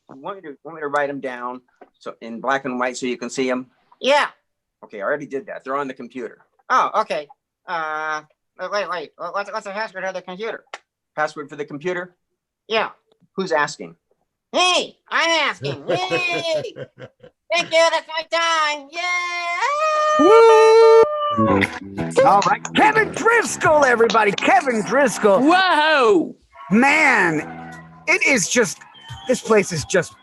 Speaker 14: Want me to write them down so in black and white so you can see them? Yeah. Okay, I already did that. They're on the computer. Oh, okay. Wait. What's the password of the computer? Password for the computer? Yeah. Who's asking? Hey, I'm asking. Yay! Thank you. That's my time. Yay!
Speaker 1: All right, Kevin Driscoll, everybody. Kevin Driscoll.
Speaker 15: Whoa!
Speaker 1: Man, it is just, this place is just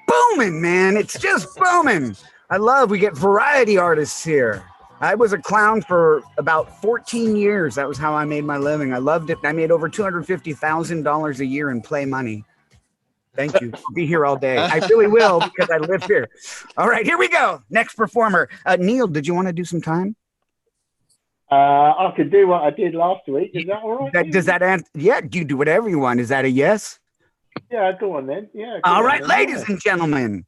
Speaker 1: booming, man. It's just booming. We get variety artists here. I was a clown for about 14 years. That was how I made my living. I loved it. I made over $250,000 a year in play money. Thank you. I'll be here all day. I really will because I live here. All right, here we go. Next performer. Neil, did you want to do some time?
Speaker 12: I could do what I did last week. Is that all right?
Speaker 1: Does that answer? Yeah, you do whatever you want. Is that a yes?
Speaker 12: Yeah, go on then. Yeah.
Speaker 1: All right, ladies and gentlemen,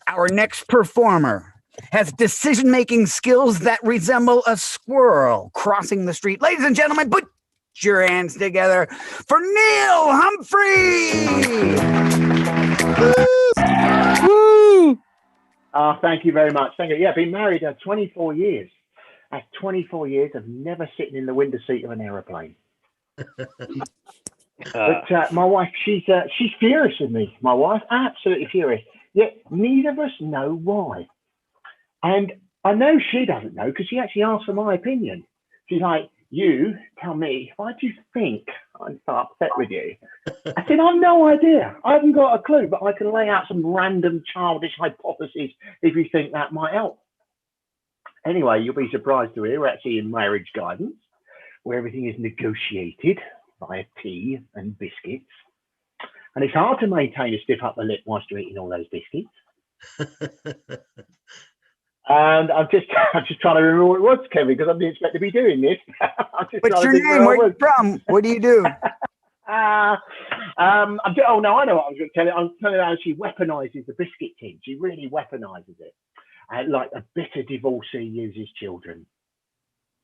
Speaker 1: our next performer has decision-making skills that resemble a squirrel crossing the street. Ladies and gentlemen, put your hands together for Neil Humphrey.
Speaker 12: Woo! Thank you very much. Thank you. Yeah, been married 24 years. That's 24 years of never sitting in the window seat of an aeroplane. But my wife, she's furious with me. My wife, absolutely furious. Yet neither of us know why. And I know she doesn't know because she actually asked for my opinion. She's like, you tell me, why do you think I'm so upset with you? I said, I've no idea. I haven't got a clue, but I can lay out some random childish hypotheses if you think that might help. Anyway, you'll be surprised to hear we're actually in marriage guidance, where everything is negotiated via tea and biscuits. And it's hard to maintain a stiff upper lip whilst you're eating all those biscuits. And I'm just trying to remember what it was, Kevin, because I didn't expect to be doing this.
Speaker 1: What's your name? Where are you from? What do you do?
Speaker 12: I know what I was going to tell you. I'm telling you how she weaponizes the biscuit tin. She really weaponizes it. Like a bitter divorcee uses children.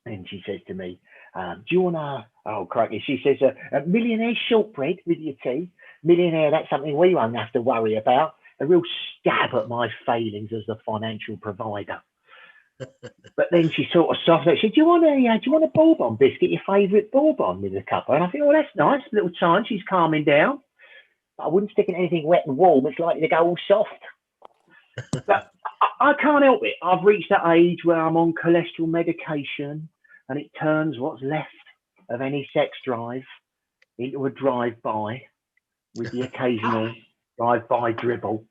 Speaker 12: And she says to me, do you want to, oh, crikey. She says, a millionaire shortbread with your tea. Millionaire, that's something we won't have to worry about. A real stab at my failings as the financial provider. But then she sort of softened. She said, do you want a bourbon biscuit, your favourite bourbon with a cuppa? And I think, well, that's nice. A little time. She's calming down. But I wouldn't stick in anything wet and warm. It's likely to go all soft. But I can't help it. I've reached that age where I'm on cholesterol medication, and it turns what's left of any sex drive into a drive-by with the occasional drive-by dribble.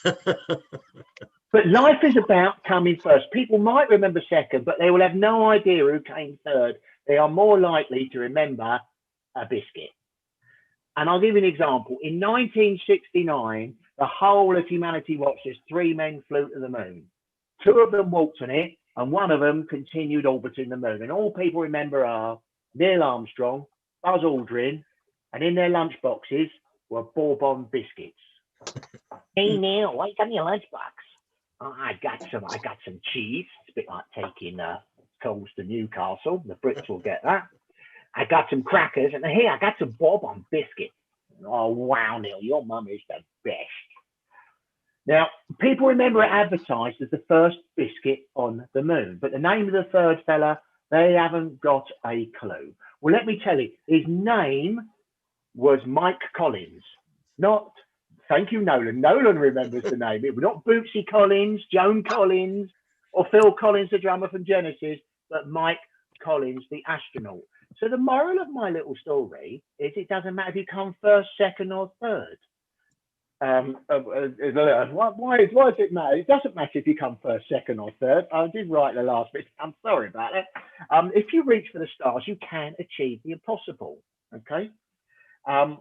Speaker 12: But life is about coming first. People might remember second, but they will have no idea who came third. They are more likely to remember a biscuit. And I'll give you an example. In 1969, the whole of humanity watched as 3 men flew to the moon. 2 of them walked on it, and 1 of them continued orbiting the moon. And all people remember are Neil Armstrong, Buzz Aldrin, and in their lunch boxes were Bourbon biscuits. Hey Neil, what's on your lunchbox? Oh, I got some cheese. It's a bit like taking coals to Newcastle. The Brits will get that. I got some crackers, and here I got some Bourbon biscuits. Oh wow, Neil, your mum is the best. Now, people remember it advertised as the first biscuit on the moon, but the name of the third fella, they haven't got a clue. Well, let me tell you, his name was Mike Collins. Not, thank you, Nolan. Nolan remembers the name. It was not Bootsy Collins, Joan Collins, or Phil Collins, the drummer from Genesis, but Mike Collins, the astronaut. So the moral of my little story is it doesn't matter if you come first, second, or third. Why does it matter? It doesn't matter if you come first, second, or third. I did write the last bit. I'm sorry about it. If you reach for the stars, you can achieve the impossible. Okay. And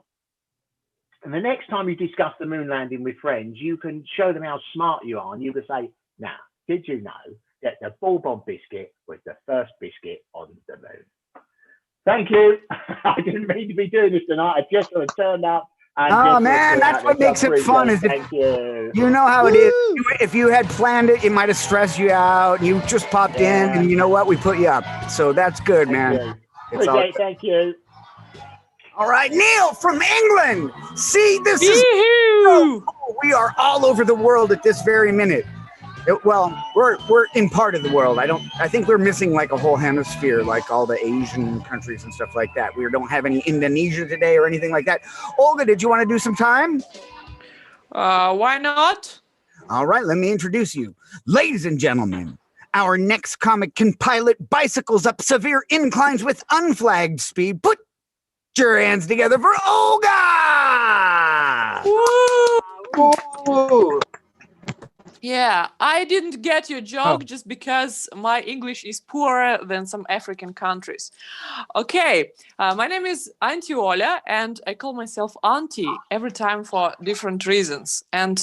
Speaker 12: the next time you discuss the moon landing with friends, you can show them how smart you are, and you can say, "Now, did you know that the Bourbon biscuit was the first biscuit on the moon?" Thank you. I didn't mean to be doing this tonight. I just sort of turned up.
Speaker 1: Oh man, that's what makes it fun. Is
Speaker 12: Thank you.
Speaker 1: You know how it is. If you had planned it, it might have stressed you out. You just popped in, and you know what? We put you up. So that's good, man. It's all good.
Speaker 12: Thank you.
Speaker 1: All right, Neil from England. See, this is so cool. We are all over the world at this very minute. Well, we're in part of the world. I think we're missing like a whole hemisphere, like all the Asian countries and stuff like that. We don't have any Indonesia today or anything like that. Olga, did you want to do some time?
Speaker 15: Why not?
Speaker 1: All right, let me introduce you. Ladies and gentlemen, our next comic can pilot bicycles up severe inclines with unflagged speed. Put your hands together for Olga!
Speaker 15: Woo! Yeah, I didn't get your joke just because my English is poorer than some African countries. Okay, my name is Auntie Ola, and I call myself Auntie every time for different reasons. And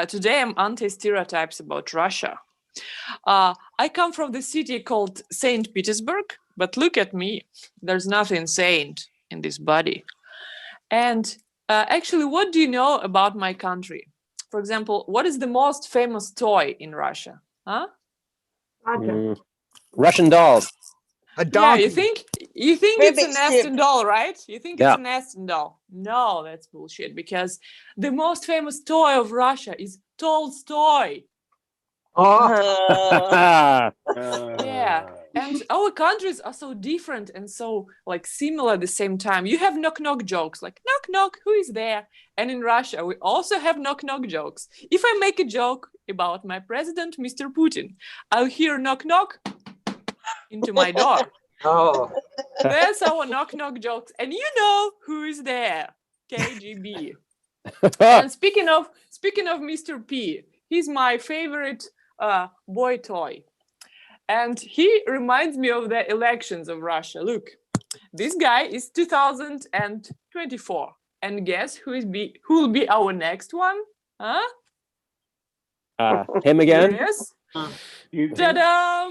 Speaker 15: today I'm anti-stereotypes about Russia. I come from the city called St. Petersburg, but look at me. There's nothing saint in this body. And actually, what do you know about my country? For example, what is the most famous toy in Russia? Huh?
Speaker 11: Russian dolls.
Speaker 1: A donkey.
Speaker 15: Yeah, you think it's a nesting doll, right? You think it's a nesting doll. No, that's bullshit, because the most famous toy of Russia is Tolstoy. Yeah, and our countries are so different and so like similar at the same time. You have knock-knock jokes, like knock knock, who is there? And in Russia, we also have knock-knock jokes. If I make a joke about my president, Mr. Putin, I'll hear knock knock into my door. That's our knock-knock jokes, and you know who is there? KGB. And speaking of Mr. P, he's my favorite boy toy. And he reminds me of the elections of Russia. Look, this guy is 2024. And guess who will be our next one? Huh?
Speaker 11: Him again?
Speaker 15: Yes. Ta-da!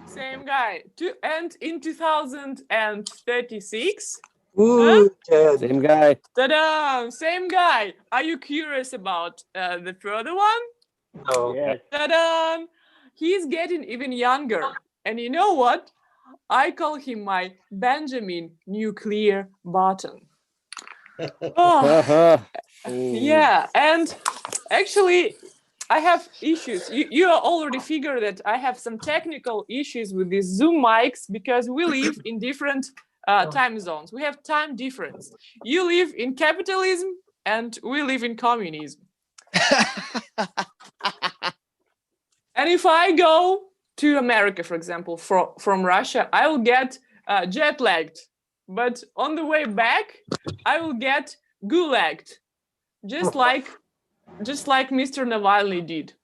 Speaker 15: Same guy. And in 2036.
Speaker 11: Same guy.
Speaker 15: Ta-da! Same guy. Are you curious about the further one?
Speaker 12: Oh, yes.
Speaker 15: Ta-da! He's getting even younger. And you know what? I call him my Benjamin Nuclear Button. Oh. Yeah, and actually, I have issues. You already figured that I have some technical issues with these Zoom mics because we live in different time zones. We have time difference. You live in capitalism and we live in communism. And if I go to America, for example, from Russia, I will get jet lagged. But on the way back, I will get gulagged, just like Mr. Navalny did.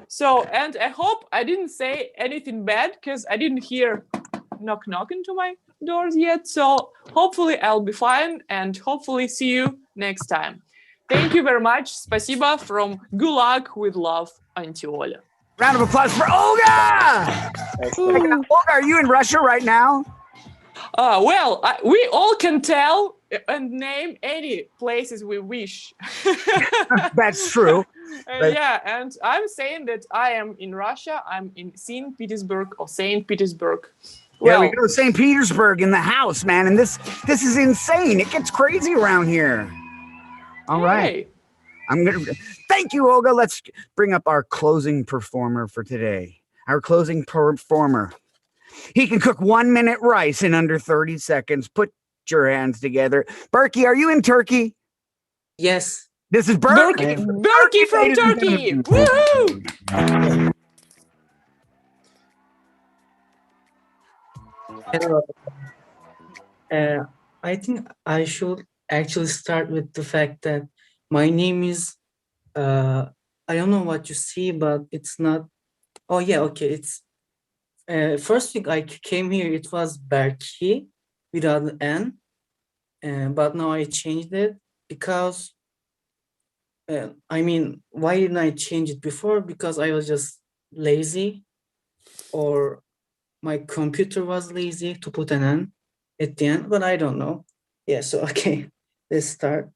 Speaker 15: So, and I hope I didn't say anything bad because I didn't hear knock into my doors yet. So hopefully I'll be fine and hopefully see you next time. Thank you very much. Спасибо from Gulag with love, Auntie Oля.
Speaker 1: Round of applause for Olga! Olga, are you in Russia right now?
Speaker 15: Well, we all can tell and name any places we wish.
Speaker 1: That's true.
Speaker 15: Yeah, and I'm saying that I am in Russia. I'm in St. Petersburg or St. Petersburg.
Speaker 1: Well, we go to St. Petersburg in the house, man, and this is insane. It gets crazy around here. All right. Thank you, Olga. Let's bring up our closing performer for today. Our closing performer. He can cook 1 minute rice in under 30 seconds. Put your hands together. Berkey, are you in Turkey?
Speaker 16: Yes.
Speaker 1: This is Berkey.
Speaker 15: Berkey from Turkey. Woohoo!
Speaker 16: Hello. I think I should actually start with the fact that my name is, I don't know what you see, but it's not, oh yeah, okay, it's, first thing I came here, it was Berkey without an N, but now I changed it because, I mean, why didn't I change it before? Because I was just lazy, or my computer was lazy to put an N at the end, but I don't know. Yeah, so okay, let's start.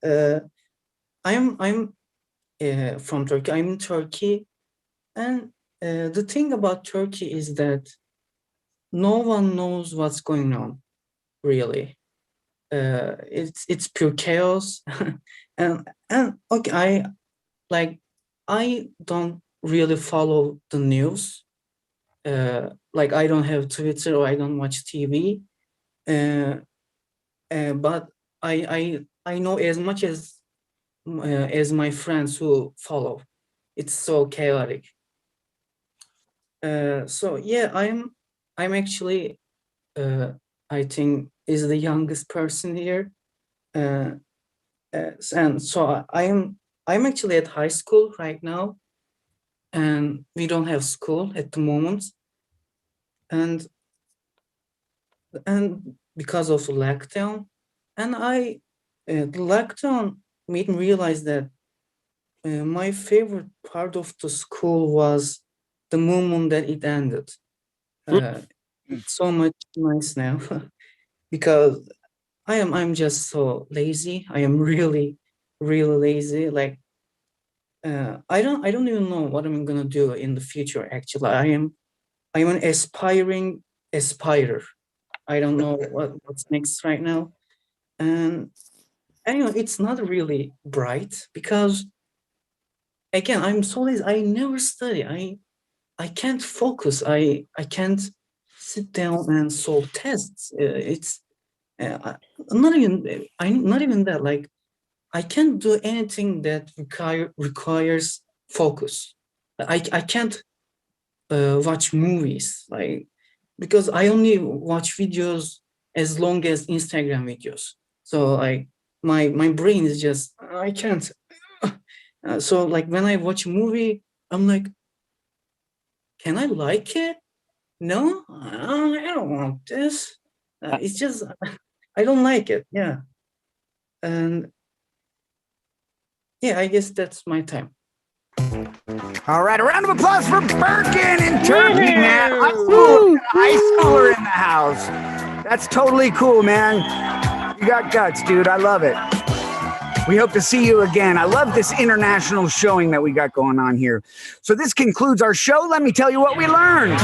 Speaker 16: I'm from Turkey. I'm in Turkey, and the thing about Turkey is that no one knows what's going on, really. It's pure chaos, and okay, I don't really follow the news. Like I don't have Twitter or I don't watch TV, but I know as much as my friends who follow. It's so chaotic. So yeah, I'm actually I think is the youngest person here, and so I'm actually at high school right now, and we don't have school at the moment, and because of the lockdown, and the lockdown made me realize that my favorite part of the school was the moment that it ended. It's so much nice now because I'm just so lazy. I am really lazy. Like I don't even know what I'm gonna do in the future. Actually, I'm an aspiring aspirer. I don't know what's next right now, and anyway, it's not really bright because again I'm so lazy. I never study. I can't focus. I can't sit down and solve tests. It's not even that. Like I can't do anything that requires focus. I can't watch movies, like because I only watch videos as long as Instagram videos. So like my brain is just I can't. So like when I watch a movie, I'm like, can I like it? No, I don't want this. It's just I don't like it. Yeah, and yeah, I guess that's my time.
Speaker 1: All right, a round of applause for Birkin in Turkey, man. High schooler in the house. That's totally cool, man. You got guts, dude. I love it. We hope to see you again. I love this international showing that we got going on here. So this concludes our show. Let me tell you what we learned.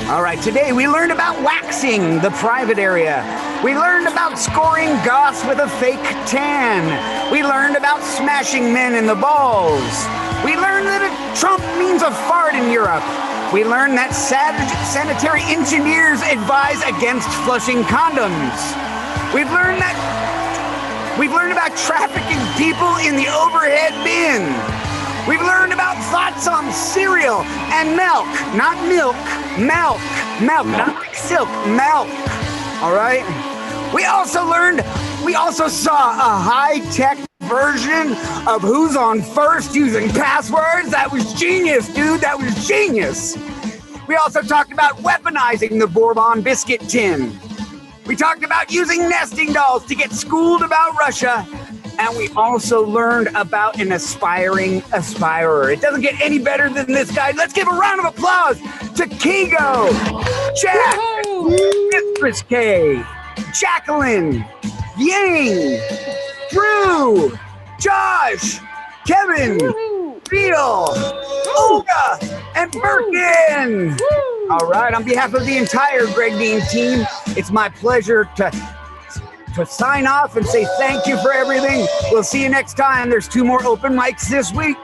Speaker 1: All right, today we learned about waxing the private area. We learned about scoring goss with a fake tan. We learned about smashing men in the balls. We learned that a Trump means a fart in Europe. We learned that sanitary engineers advise against flushing condoms. We've learned that We've learned about trafficking people in the overhead bin. We've learned about thoughts on cereal and milk. Not milk, milk. Milk, not like silk, milk. All right? We also saw a high-tech version of Who's on First using passwords. That was genius, dude. That was genius. We also talked about weaponizing the Bourbon biscuit tin. We talked about using nesting dolls to get schooled about Russia. And we also learned about an aspiring aspirer. It doesn't get any better than this guy. Let's give a round of applause to Kigo, Jack, Mistress K, Jacqueline, Yang, Drew, Josh, Kevin, Beal, Olga, and Birkin. All right, on behalf of the entire Greg Dean team, it's my pleasure to sign off and say thank you for everything. We'll see you next time. There's 2 more open mics this week.